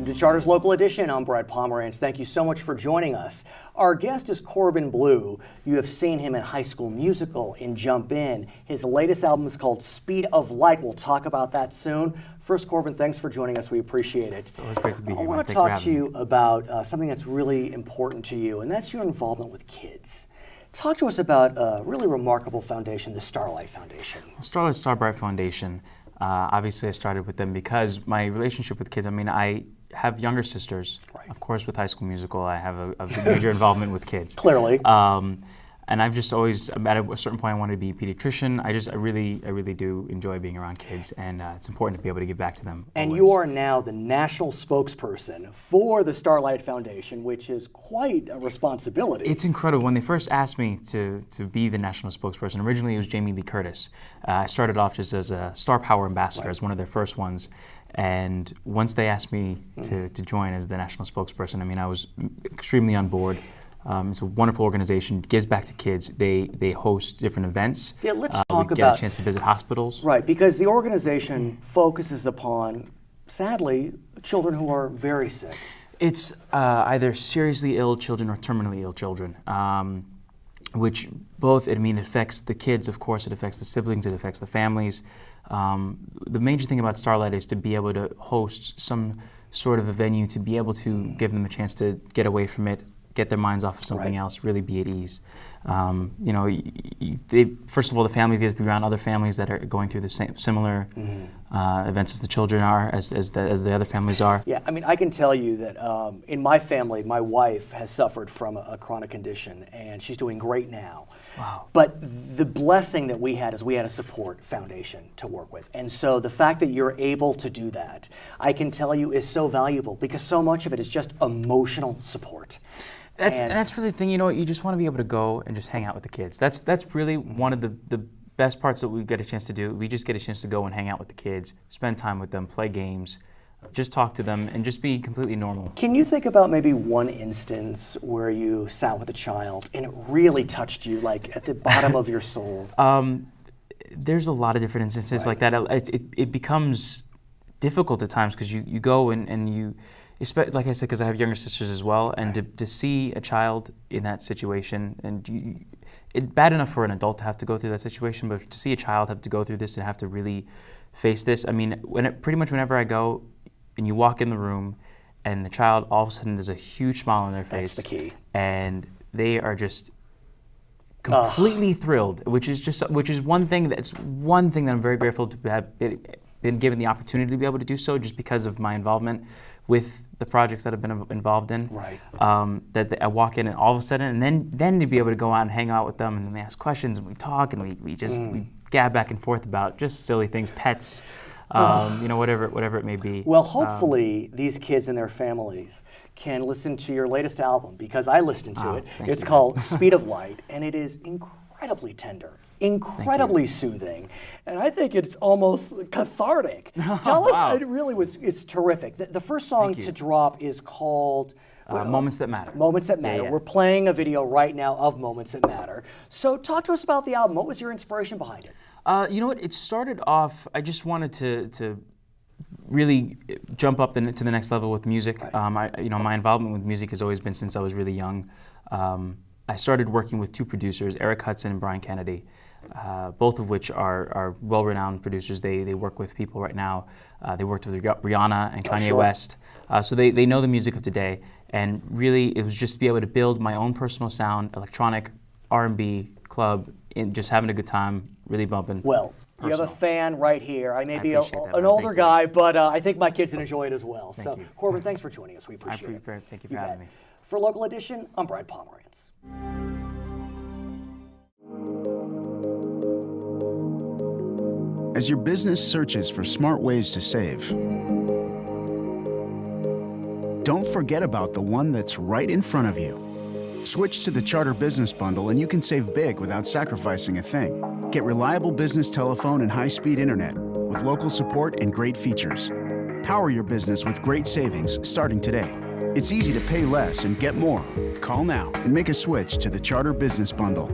to Charter's Local Edition. I'm Brad Pomerance. Thank you so much for joining us. Our guest is Corbin Bleu. You have seen him in High School Musical, in Jump In. His latest album is called Speed of Light. We'll talk about that soon. First, Corbin, thanks for joining us. We appreciate it. It's always great to be here. I want to talk to you about something that's really important to you, and that's your involvement with kids. Talk to us about a really remarkable foundation, the Starlight Foundation. Starbright Foundation. Obviously, I started with them because my relationship with kids, I have younger sisters. Right. Of course, with High School Musical, I have a major involvement with kids. Clearly. And I've just always, at a certain point, I wanted to be a pediatrician. I really do enjoy being around kids, and it's important to be able to give back to them. And always. You are now the national spokesperson for the Starlight Foundation, which is quite a responsibility. It's incredible. When they first asked me to be the national spokesperson, originally it was Jamie Lee Curtis. I started off just as a Star Power ambassador, as one of their first ones. And once they asked me to join as the national spokesperson, I was extremely on board. It's a wonderful organization, gives back to kids. They host different events. Yeah, let's talk we get a chance to visit hospitals. Right, because the organization focuses upon, sadly, children who are very sick. It's either seriously ill children or terminally ill children, which both, it affects the kids, of course, it affects the siblings, it affects the families. The major thing about Starlight is to be able to host some sort of a venue, to be able to give them a chance to get away from it, get their minds off of something else, really be at ease. First of all, the families get to be around other families that are going through the similar events as the children are, as the other families are. Yeah, I can tell you that in my family, my wife has suffered from a chronic condition, and she's doing great now. Wow. But the blessing that we had is we had a support foundation to work with. And so the fact that you're able to do that, I can tell you, is so valuable, because so much of it is just emotional support. That's really the thing, you just want to be able to go and just hang out with the kids. That's really one of the best parts that we get a chance to do. We just get a chance to go and hang out with the kids, spend time with them, play games, just talk to them, and just be completely normal. Can you think about maybe one instance where you sat with a child and it really touched you, like at the bottom of your soul? There's a lot of different instances like that. It becomes difficult at times because you go and you, like I said, because I have younger sisters as well, and to see a child in that situation, and it's bad enough for an adult to have to go through that situation, but to see a child have to go through this and have to really face this, pretty much whenever I go and you walk in the room and the child, all of a sudden there's a huge smile on their face. That's the key. And they are just completely thrilled, which is one thing that I'm very grateful to have been given the opportunity to be able to do so, just because of my involvement with the projects that I've been involved in. Right. That I walk in and all of a sudden, and then to be able to go out and hang out with them, and they ask questions and we talk and we gab back and forth about just silly things, pets, whatever it may be. Well, hopefully these kids and their families can listen to your latest album, because I listened to it. It's called Speed of Light, and it is incredibly tender, incredibly soothing, and I think it's almost cathartic. Tell us, it really was, it's terrific. The first song to drop is called Moments That Matter. Moments That Matter. Yeah. We're playing a video right now of Moments That Matter. So talk to us about the album. What was your inspiration behind it? You know what, it started off, I just wanted to really jump up to the next level with music. Right. My involvement with music has always been since I was really young. I started working with two producers, Eric Hudson and Brian Kennedy, both of which are well-renowned producers. They work with people right now. They worked with Rihanna and Kanye West. So they know the music of today. And really, it was just to be able to build my own personal sound, electronic, R&B, club, and just having a good time, really bumping. Well, you have a fan right here. I may be an older guy, but I think my kids would enjoy it as well. Thank you. Corbin, thanks for joining us. We appreciate it. Thank you for having me. For Local Edition, I'm Brad Pomerance. As your business searches for smart ways to save, don't forget about the one that's right in front of you. Switch to the Charter Business Bundle and you can save big without sacrificing a thing. Get reliable business telephone and high-speed internet with local support and great features. Power your business with great savings starting today. It's easy to pay less and get more. Call now and make a switch to the Charter Business Bundle.